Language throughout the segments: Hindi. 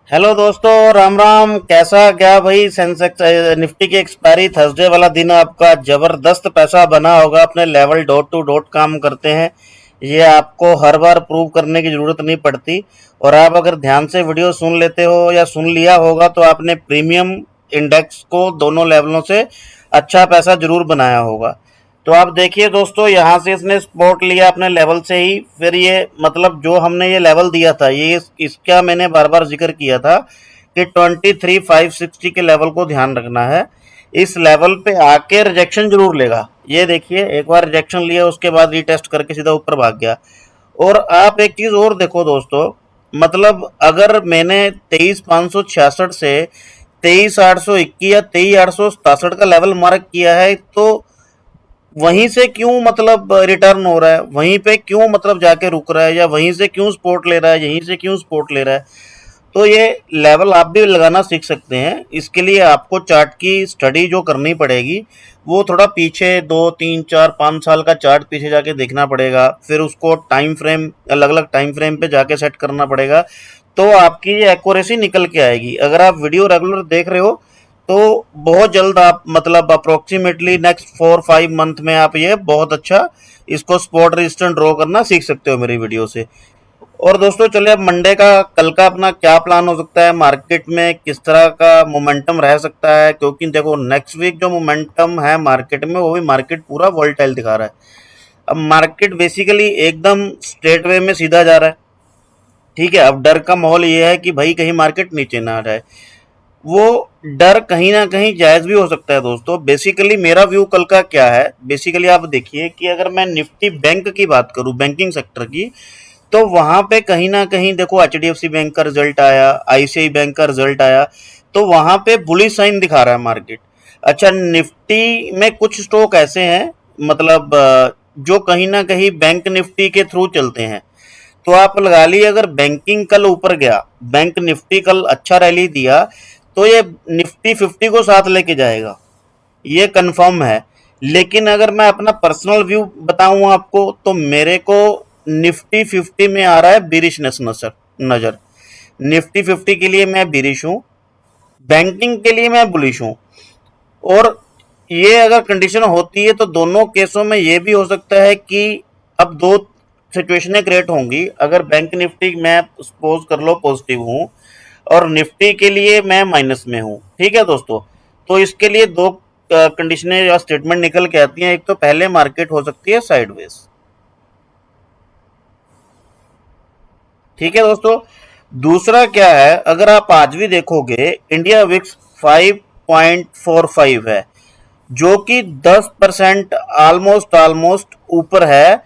हेलो दोस्तों, राम राम। कैसा क्या भाई? सेंसेक्स निफ्टी की एक्सपायरी थर्सडे वाला दिन आपका जबरदस्त पैसा बना होगा। अपने level dot to dot com करते हैं। ये आपको हर बार प्रूव करने की जरूरत नहीं पड़ती। और आप अगर ध्यान से वीडियो सुन लेते हो या सुन लिया होगा तो आपने प्रीमियम इंडेक्स को दोनों लेवलों से अच्छा पैसा जरूर बनाया होगा। तो आप देखिए दोस्तों, यहाँ से इसने सपोर्ट लिया अपने लेवल से ही। फिर ये मतलब जो हमने ये लेवल दिया था, ये इसका मैंने बार बार जिक्र किया था कि 23,560 के लेवल को ध्यान रखना है। इस लेवल पे आके रिजेक्शन जरूर लेगा। ये देखिए, एक बार रिजेक्शन लिया, उसके बाद रीटेस्ट करके सीधा ऊपर भाग गया। और आप एक चीज और देखो दोस्तों, मतलब अगर मैंने 23,566 से 23,821 या 23,867 का लेवल मार्क किया है, तो वहीं से क्यों मतलब रिटर्न हो रहा है, वहीं पे क्यों मतलब जाके रुक रहा है, या वहीं से क्यों सपोर्ट ले रहा है, यहीं से क्यों सपोर्ट ले रहा है। तो ये लेवल आप भी लगाना सीख सकते हैं। इसके लिए आपको चार्ट की स्टडी जो करनी पड़ेगी, वो थोड़ा पीछे 2 3 4 5 साल का चार्ट पीछे जाके देखना पड़ेगा। फिर उसको टाइम फ्रेम, अलग अलग टाइम फ्रेम पे जाके सेट करना पड़ेगा। तो आपकी ये एक्यूरेसी निकल के आएगी। अगर आप वीडियो रेगुलर देख रहे हो तो बहुत जल्द आप मतलब अप्रोक्सीमेटली नेक्स्ट 4 5 मंथ में आप ये बहुत अच्छा इसको स्पॉट रेजिस्टेंस ड्रॉ करना सीख सकते हो मेरी वीडियो से। और दोस्तों चलिए, अब मंडे का कल का अपना क्या प्लान हो सकता है, मार्केट में किस तरह का मोमेंटम रह सकता है। क्योंकि देखो, नेक्स्ट वीक जो मोमेंटम है मार्केट में, वो भी मार्केट पूरा वोलेटाइल दिखा रहा है। अब मार्केट बेसिकली एकदम स्ट्रेट वे में सीधा जा रहा है। ठीक है, अब डर का माहौल ये है कि भाई कहीं मार्केट नीचे ना आ जाए। वो डर कहीं ना कहीं जायज भी हो सकता है दोस्तों। बेसिकली मेरा व्यू कल का क्या है, बेसिकली आप देखिए कि अगर मैं निफ्टी बैंक की बात करूं, बैंकिंग सेक्टर की, तो वहां पे कहीं ना कहीं देखो, एचडीएफसी बैंक का रिजल्ट आया, आईसीआई बैंक का रिजल्ट आया, तो वहां पे बुलिश साइन दिखा रहा है मार्केट। अच्छा, निफ्टी में कुछ स्टॉक ऐसे हैं, मतलब जो कहीं ना कहीं बैंक निफ्टी के थ्रू चलते हैं। तो आप लगा ली, अगर बैंकिंग कल ऊपर गया, बैंक निफ्टी कल अच्छा रैली दिया, तो ये निफ्टी 50 को साथ लेके जाएगा, ये कंफर्म है। लेकिन अगर मैं अपना पर्सनल व्यू बताऊं आपको, तो मेरे को निफ्टी 50 में आ रहा है बिरिशनेस नजर। निफ्टी 50 के लिए मैं बिरिश हूं, बैंकिंग के लिए मैं बुलिश हूं। और ये अगर कंडीशन होती है तो दोनों केसों में ये भी हो सकता है कि अब दो सिचुएशनें क्रिएट होंगी। अगर बैंक निफ्टी मैं सपोज कर लो पॉजिटिव हूं, और निफ्टी के लिए मैं माइनस में हूं, ठीक है दोस्तों, तो इसके लिए दो कंडीशनें या स्टेटमेंट निकल के आती हैं। एक तो पहले मार्केट हो सकती है साइडवेज। ठीक है दोस्तों, दूसरा क्या है, अगर आप आज भी देखोगे, इंडिया विक्स 5.45 है, जो कि 10% ऑलमोस्ट ऑलमोस्ट ऊपर है,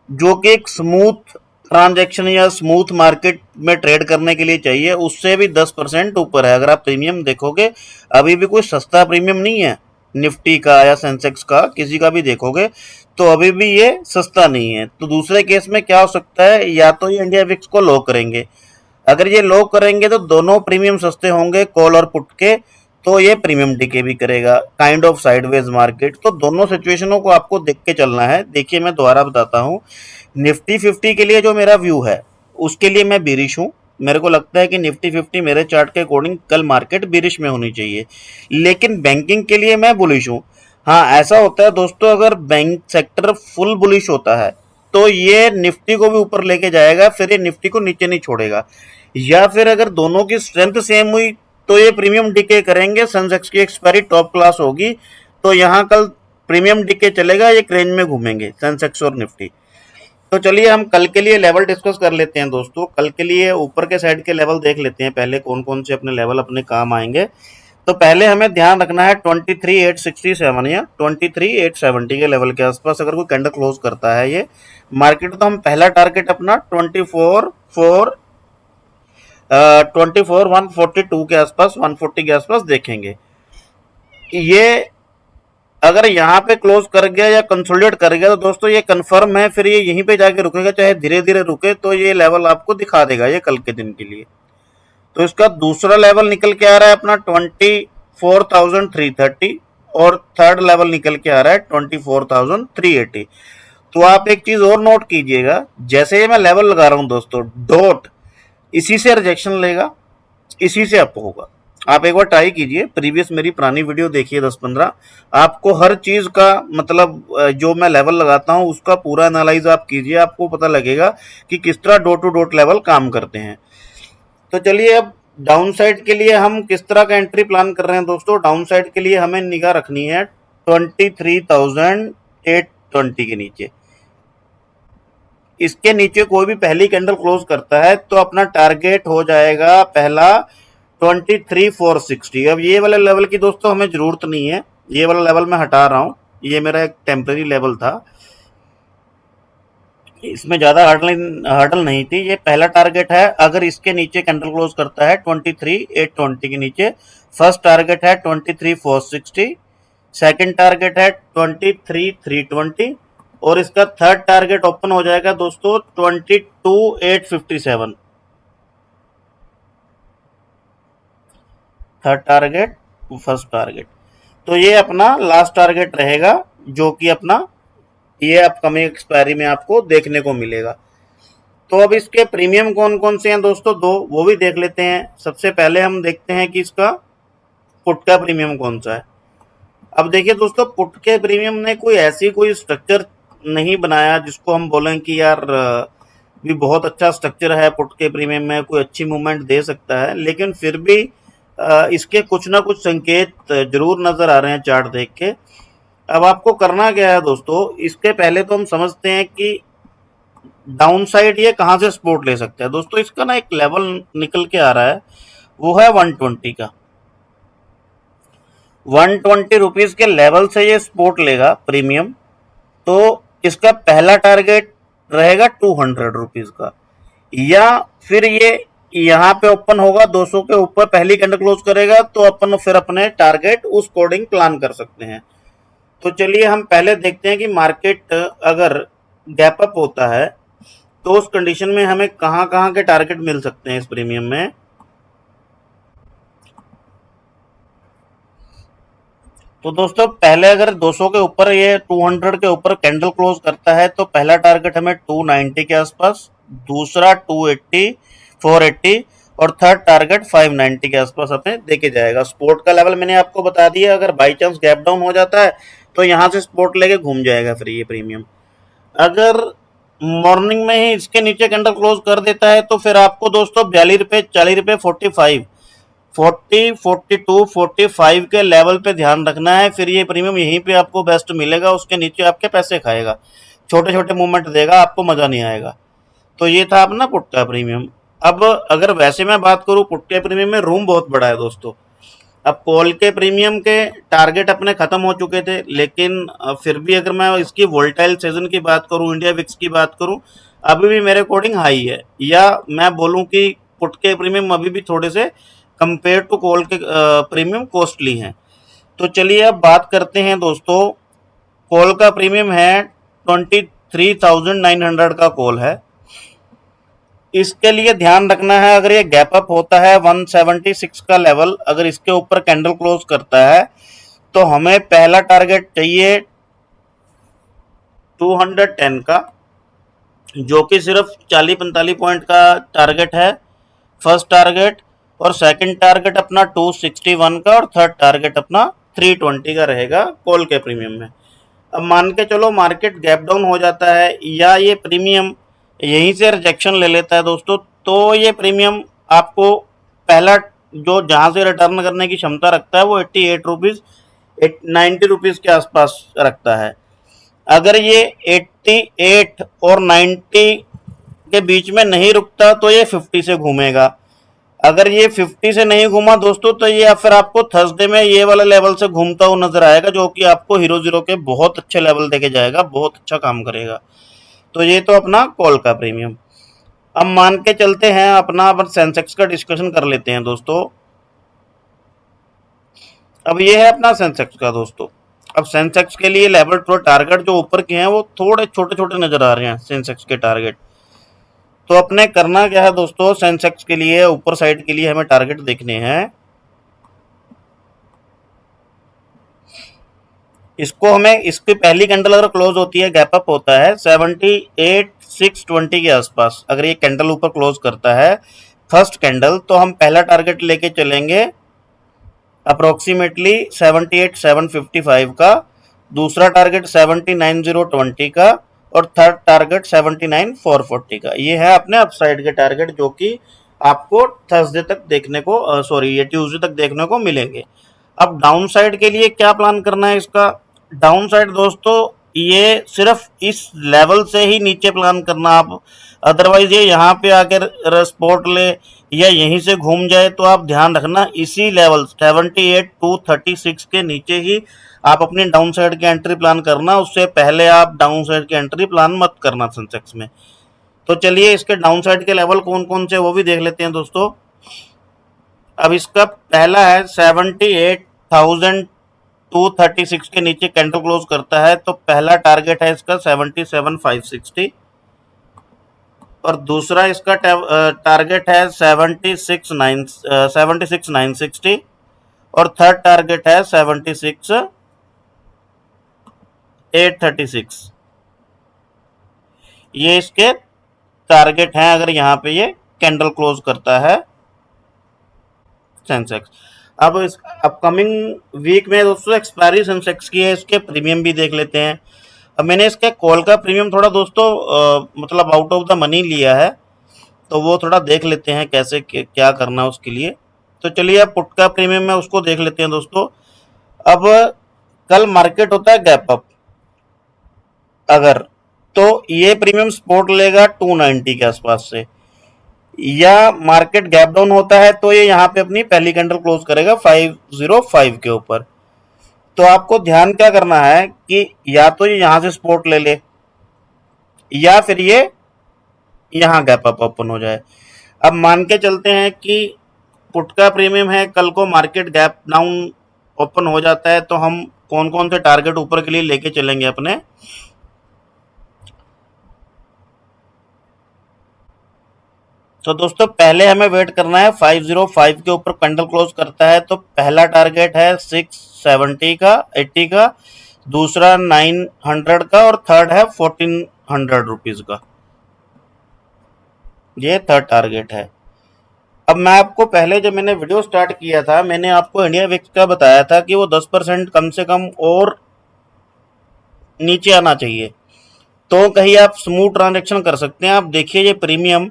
जो कि एक स्मूथ ट्रांजैक्शन या स्मूथ मार्केट में ट्रेड करने के लिए चाहिए, उससे भी 10% ऊपर है। अगर आप प्रीमियम देखोगे, अभी भी कोई सस्ता प्रीमियम नहीं है निफ्टी का या सेंसेक्स का, किसी का भी देखोगे तो अभी भी ये सस्ता नहीं है। तो दूसरे केस में क्या हो सकता है, या तो ये इंडिया विक्स को लो करेंगे। अगर ये लो करेंगे तो दोनों प्रीमियम सस्ते होंगे, कॉल और पुट के, तो ये प्रीमियम डीके भी करेगा, काइंड ऑफ साइडवेज मार्केट। तो दोनों सिचुएशनों को आपको देख के चलना है। देखिए, मैं दोबारा बताता हूँ, निफ्टी 50 के लिए जो मेरा व्यू है, उसके लिए मैं बीरिश हूँ। मेरे को लगता है कि निफ्टी 50 मेरे चार्ट के अकॉर्डिंग कल मार्केट बीरिश में होनी चाहिए। लेकिन बैंकिंग के लिए मैं बुलिश हूँ। हाँ, ऐसा होता है दोस्तों, अगर बैंक सेक्टर फुल बुलिश होता है तो ये निफ्टी को भी ऊपर लेके जाएगा, फिर ये निफ्टी को नीचे नहीं छोड़ेगा। या फिर अगर दोनों की स्ट्रेंथ सेम हुई तो ये प्रीमियम डिके करेंगे, सेंसेक्स की एक्सपायरी टॉप क्लास होगी, तो यहाँ कल प्रीमियम डिके चलेगा, ये रेंज में घूमेंगे सेंसेक्स और निफ्टी। तो चलिए, हम कल के लिए लेवल डिस्कस कर लेते हैं दोस्तों। कल के लिए ऊपर के साइड के लेवल देख लेते हैं पहले, कौन कौन से अपने लेवल अपने काम आएंगे। तो पहले हमें ध्यान रखना है 23,867 या 23,870 के लेवल के आसपास अगर कोई कैंडल क्लोज करता है ये मार्केट, तो हम पहला टारगेट अपना 24,142 के आसपास, 140 के आसपास देखेंगे। ये अगर यहाँ पे क्लोज कर गया या कंसोलिडेट कर गया तो दोस्तों ये कंफर्म है, फिर ये यहीं पे जाके रुकेगा, चाहे धीरे धीरे रुके, तो ये लेवल आपको दिखा देगा ये कल के दिन के लिए। तो इसका दूसरा लेवल निकल के आ रहा है अपना 24,330, और थर्ड लेवल निकल के आ रहा है 24,380। तो आप एक चीज और नोट कीजिएगा, जैसे ये मैं लेवल लगा रहा हूं दोस्तों, डॉट इसी से रिजेक्शन लेगा, इसी से अप होगा। आप एक बार ट्राई कीजिए, प्रीवियस मेरी पुरानी वीडियो देखिए 10-15, आपको हर चीज का मतलब जो मैं लेवल लगाता हूं उसका पूरा एनालाइज आप कीजिए, आपको पता लगेगा कि किस तरह डॉट टू डॉट लेवल काम करते हैं। तो चलिए अब डाउन साइड के लिए हम किस तरह का एंट्री प्लान कर रहे हैं दोस्तों। डाउन साइड के लिए हमें निगाह रखनी है 23,820 के नीचे। इसके नीचे कोई भी पहली कैंडल क्लोज करता है तो अपना टारगेट हो जाएगा पहला 23,460। अब ये वाले लेवल की दोस्तों हमें जरूरत नहीं है, ये वाला लेवल मैं हटा रहा हूं, ये मेरा एक टेम्पररी लेवल था, इसमें ज्यादा हर्डल नहीं थी। ये पहला टारगेट है, अगर इसके नीचे कैंडल क्लोज करता है 23,820 के नीचे, फर्स्ट टारगेट है 23,460, सेकंड टारगेट है 23,320 और इसका थर्ड टारगेट ओपन हो जाएगा दोस्तों 22,857। थर्ड टारगेट, फर्स्ट टारगेट, तो ये अपना लास्ट टारगेट रहेगा जो कि अपना ये अपकमिंग एक्सपायरी में आपको देखने को मिलेगा। तो अब इसके प्रीमियम कौन कौन से हैं दोस्तों, दो, वो भी देख लेते हैं। सबसे पहले हम देखते हैं कि इसका पुट का प्रीमियम कौन सा है। अब देखिए दोस्तों, पुट के प्रीमियम ने कोई स्ट्रक्चर नहीं बनाया जिसको हम बोलें कि यार भी बहुत अच्छा स्ट्रक्चर है, पुट के प्रीमियम में कोई अच्छी मूवमेंट दे सकता है, लेकिन फिर भी इसके कुछ ना कुछ संकेत जरूर नजर आ रहे हैं चार्ट देख के। अब आपको करना क्या है दोस्तों, इसके पहले तो हम समझते हैं कि डाउन साइड ये कहां से सपोर्ट ले सकता है। दोस्तों इसका ना एक लेवल निकल के आ रहा है, वो है 120 का। 120 रुपीज के लेवल से ये सपोर्ट लेगा प्रीमियम, तो इसका पहला टारगेट रहेगा 200 रुपीज का, या फिर ये यहाँ पे ओपन होगा 200 के ऊपर, पहली कैंडल क्लोज करेगा तो अपन फिर अपने टारगेट उस कोडिंग प्लान कर सकते हैं। तो चलिए हम पहले देखते हैं कि मार्केट अगर गैप अप होता है तो उस कंडीशन में हमें कहां कहां के टारगेट मिल सकते हैं इस प्रीमियम में। तो दोस्तों पहले अगर 200 के ऊपर, ये 200 के ऊपर कैंडल क्लोज करता है तो पहला टारगेट हमें 290 के आसपास, दूसरा 280, 480 और थर्ड टारगेट 590 के आसपास हमें देके जाएगा। सपोर्ट का लेवल मैंने आपको बता दिया, अगर बाई चांस गैप डाउन हो जाता है तो यहां से सपोर्ट लेके घूम जाएगा फिर ये प्रीमियम। अगर मॉर्निंग में ही इसके नीचे कैंडल क्लोज कर देता है तो फिर आपको दोस्तों 42 रुपए, 40 रुपए, 45, 40, 42, 45 के लेवल पे ध्यान रखना है। फिर ये प्रीमियम यहीं पे आपको बेस्ट मिलेगा, उसके नीचे आपके पैसे खाएगा, छोटे छोटे मूवमेंट देगा, आपको मजा नहीं आएगा। तो ये था अपना पुट का प्रीमियम। अब अगर वैसे मैं बात करूं, पुट के प्रीमियम में रूम बहुत बड़ा है दोस्तों। अब कॉल के प्रीमियम के टारगेट अपने खत्म हो चुके थे, लेकिन फिर भी अगर मैं इसकी वोल्टाइल सीजन की बात करूं, इंडिया विक्स की बात करूं, अभी भी मेरे अकॉर्डिंग हाई है, या मैं बोलूं कि पुट के प्रीमियम अभी भी थोड़े से कंपेयर टू कॉल के प्रीमियम कॉस्टली हैं। तो चलिए अब बात करते हैं दोस्तों, कॉल का प्रीमियम है 23,900 का कॉल है। इसके लिए ध्यान रखना है, अगर ये गैप अप होता है 176 का लेवल, अगर इसके ऊपर कैंडल क्लोज करता है तो हमें पहला टारगेट चाहिए 210 का, जो कि सिर्फ 40-45 पॉइंट का टारगेट है फर्स्ट टारगेट, और सेकंड टारगेट अपना 261 का, और थर्ड टारगेट अपना 320 का रहेगा कॉल के प्रीमियम में। अब मान के चलो मार्केट गैप डाउन हो जाता है या ये प्रीमियम यहीं से रिजेक्शन ले लेता है दोस्तों, तो ये प्रीमियम आपको पहला जो जहां से रिटर्न करने की क्षमता रखता है वो 88 रुपीज, 90 रुपीज के आसपास रखता है। अगर ये 88 और 90 के बीच में नहीं रुकता तो ये 50 से घूमेगा। अगर ये 50 से नहीं घूमा दोस्तों तो ये फिर आपको थर्सडे में ये वाला लेवल से घूमता हुआ नजर आएगा, जो कि आपको हीरो जीरो के बहुत अच्छे लेवल देके जाएगा, बहुत अच्छा काम करेगा। तो ये तो अपना कॉल का प्रीमियम। अब मान के चलते हैं अपना, अपन सेंसेक्स का डिस्कशन कर लेते हैं दोस्तों। अब ये है अपना सेंसेक्स का दोस्तों। अब सेंसेक्स के लिए लेवल थोड़ा टारगेट जो ऊपर के हैं वो थोड़े छोटे छोटे नजर आ रहे हैं सेंसेक्स के टारगेट। तो अपने करना क्या है दोस्तों, सेंसेक्स के लिए ऊपर साइड के लिए हमें टारगेट देखने हैं। इसको हमें, इसकी पहली कैंडल अगर क्लोज होती है, गैप अप होता है 78,620 के आसपास, अगर ये कैंडल ऊपर क्लोज करता है फर्स्ट कैंडल, तो हम पहला टारगेट लेके चलेंगे अप्रोक्सीमेटली 78,755 का, दूसरा टारगेट 79,020 का, और थर्ड टारगेट 79,440 का। ये है अपने अपसाइड के टारगेट जो कि आपको थर्सडे तक देखने को ये ट्यूसडे तक देखने को मिलेंगे। अब डाउन साइड के लिए क्या प्लान करना है इसका? डाउन साइड दोस्तों ये सिर्फ इस लेवल से ही नीचे प्लान करना आप, अदरवाइज ये यहाँ पे आकर सपोर्ट ले या यहीं से घूम जाए तो आप ध्यान रखना इसी लेवल 78,236 के नीचे ही आप अपनी डाउन साइड की एंट्री प्लान करना, उससे पहले आप डाउन साइड की एंट्री प्लान मत करना सेंसेक्स में। तो चलिए इसके डाउन साइड के लेवल कौन कौन से वो भी देख लेते हैं दोस्तों। अब इसका पहला है 78,236 के नीचे कैंडल क्लोज करता है तो पहला टारगेट है इसका 77,560, और दूसरा इसका टारगेट है 76,960, और थर्ड टारगेट है 76,836। ये इसके टारगेट हैं अगर यहाँ पे ये कैंडल क्लोज करता है सेंसेक्स। अब इस अपकमिंग वीक में दोस्तों एक्सपायरी सेंसेक्स की है, इसके प्रीमियम भी देख लेते हैं। अब मैंने इसके कॉल का प्रीमियम थोड़ा दोस्तों मतलब आउट ऑफ द मनी लिया है, तो वो थोड़ा देख लेते हैं कैसे क्या करना है उसके लिए। तो चलिए अब पुट का प्रीमियम है उसको देख लेते हैं दोस्तों। अब कल मार्केट होता है गैप अप, अगर तो ये प्रीमियम सपोर्ट लेगा 290 के आसपास से, या मार्केट गैप डाउन होता है तो ये यहाँ पे अपनी पहली कैंडल क्लोज करेगा 505 के ऊपर। तो आपको ध्यान क्या करना है कि या तो ये यहां से सपोर्ट ले ले या फिर ये यहां गैप अप ओपन हो जाए। अब मान के चलते हैं कि पुट का प्रीमियम है, कल को मार्केट गैप डाउन ओपन हो जाता है तो हम कौन कौन से टारगेट ऊपर के लिए लेके चलेंगे अपने। तो दोस्तों पहले हमें वेट करना है 505 के ऊपर कैंडल क्लोज करता है तो पहला टारगेट है 670 का 80 का, दूसरा 900 का, और थर्ड है 1400 रुपीज का। ये थर्ड टारगेट है। अब मैं आपको पहले जब मैंने वीडियो स्टार्ट किया था मैंने आपको इंडिया विक्स का बताया था कि वो 10% कम से कम और नीचे आना चाहिए तो कहीं आप स्मूथ ट्रांजैक्शन कर सकते हैं। आप देखिए ये प्रीमियम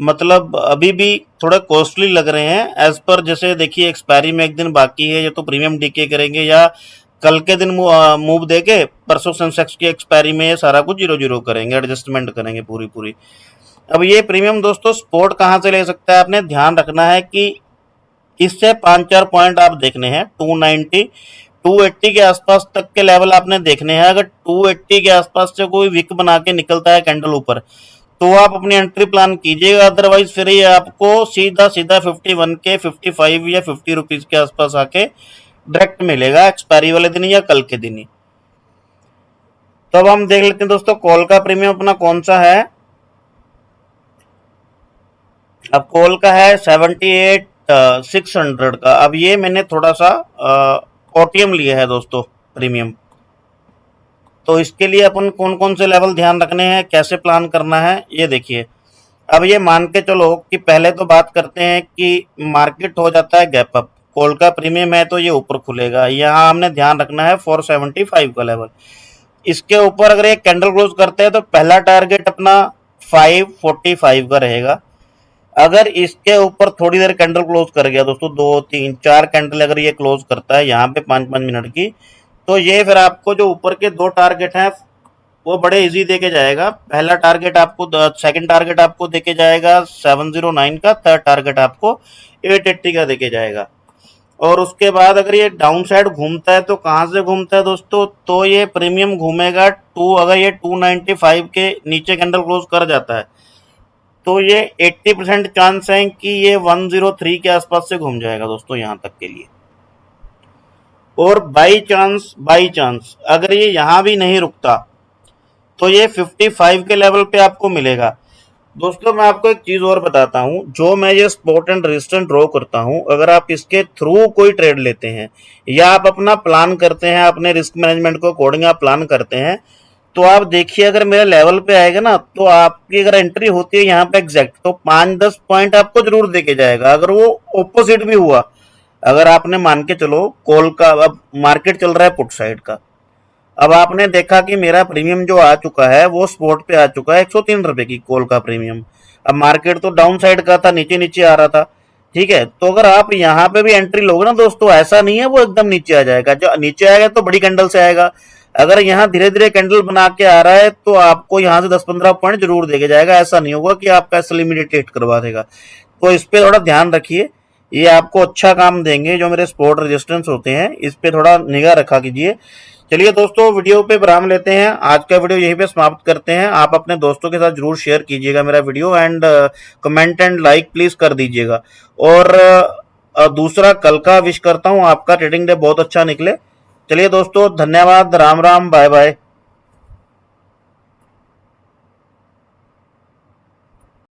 मतलब अभी भी थोड़ा कॉस्टली लग रहे हैं एज पर, जैसे देखिए एक्सपायरी में एक दिन बाकी है, या तो प्रीमियम डीके करेंगे या कल के दिन मूव देके परसों सेंसेक्स की एक्सपायरी में ये सारा कुछ 0-0 करेंगे, एडजस्टमेंट करेंगे पूरी। अब ये प्रीमियम दोस्तों सपोर्ट कहाँ से ले सकता है, आपने ध्यान रखना है कि इससे 5-4 पॉइंट आप देखने हैं। 290 280 के आसपास तक के लेवल आपने देखने हैं। अगर 280 के आसपास से कोई विक बना के निकलता है कैंडल ऊपर तो आप अपनी एंट्री प्लान कीजिएगा, अदरवाइज फिर ये आपको सीधा 51 के 55 या 50 रुपीज के आसपास आके डायरेक्ट मिलेगा एक्सपायरी वाले दिन या कल के दिन ही। तो अब हम देख लेते हैं दोस्तों कॉल का प्रीमियम अपना कौन सा है। अब कॉल का है 78,600 का। अब ये मैंने थोड़ा सा ओटीएम लिया है दोस्तों प्रीमियम, तो इसके लिए अपन कौन कौन से लेवल ध्यान रखने हैं, कैसे प्लान करना है ये देखिए। अब ये मान के चलो कि पहले तो बात करते हैं कि मार्केट हो जाता है गैप अप, कॉल का प्रीमियम है तो ये ऊपर खुलेगा, यहाँ हमने ध्यान रखना है 475 का लेवल। इसके ऊपर अगर ये कैंडल क्लोज करते हैं तो पहला टारगेट अपना 545 का रहेगा। अगर इसके ऊपर थोड़ी देर कैंडल क्लोज कर गया दोस्तों, 2-3-4 कैंडल अगर ये क्लोज करता है यहाँ पे 5-5 मिनट की, तो ये फिर आपको जो ऊपर के 2 टारगेट हैं वो बड़े इजी देके जाएगा। पहला टारगेट आपको सेकंड टारगेट आपको देके जाएगा 709 का, थर्ड टारगेट आपको 880 का देके जाएगा। और उसके बाद अगर ये डाउन साइड घूमता है तो कहाँ से घूमता है दोस्तों, तो ये प्रीमियम घूमेगा अगर ये 295 के नीचे कैंडल क्लोज कर जाता है तो ये 80% चांस है कि ये 103 के आसपास से घूम जाएगा दोस्तों यहाँ तक के लिए। और बाई चांस अगर ये यहां भी नहीं रुकता तो ये 55 के लेवल पे आपको मिलेगा। दोस्तों मैं आपको एक चीज और बताता हूं, जो मैं ये स्पॉट एंड रेजिस्टेंस ड्रॉ करता हूं, अगर आप इसके थ्रू कोई ट्रेड लेते हैं या आप अपना प्लान करते हैं, अपने रिस्क मैनेजमेंट को अकॉर्डिंग आप प्लान करते हैं, तो आप देखिए अगर मेरे लेवल पे आएगा ना, तो आपकी अगर एंट्री होती है यहाँ पे एग्जैक्ट, तो 5-10 पॉइंट आपको जरूर देके जाएगा। अगर वो ऑपोजिट भी हुआ, अगर आपने मान के चलो कॉल का, अब मार्केट चल रहा है पुट साइड का, अब आपने देखा कि मेरा प्रीमियम जो आ चुका है वो स्पॉट पे आ चुका है 103 रुपए की कॉल का प्रीमियम। अब मार्केट तो डाउन साइड का था, नीचे नीचे आ रहा था, ठीक है। तो अगर आप यहाँ पे भी एंट्री लोगे ना दोस्तों, ऐसा नहीं है वो एकदम नीचे आ जाएगा, जो नीचे आएगा तो बड़ी कैंडल से आएगा। अगर यहाँ धीरे धीरे कैंडल बना के आ रहा है तो आपको यहाँ से 10-15 पॉइंट जरूर देके जाएगा। ऐसा नहीं होगा कि आपका एस इमीडिएट हिट करवा देगा। तो इस पे थोड़ा ध्यान रखिए, ये आपको अच्छा काम देंगे। जो मेरे स्पॉट रेजिस्टेंस होते हैं इस पे थोड़ा निगाह रखा कीजिए। चलिए दोस्तों, वीडियो पे विराम लेते हैं। आज का वीडियो यहीं पे समाप्त करते हैं। आप अपने दोस्तों के साथ जरूर शेयर कीजिएगा मेरा video, and comment and like please कर दीजिएगा। और दूसरा, कल का विश करता हूं आपका ट्रेडिंग डे बहुत अच्छा निकले। चलिए दोस्तों, धन्यवाद, राम राम, बाय बाय।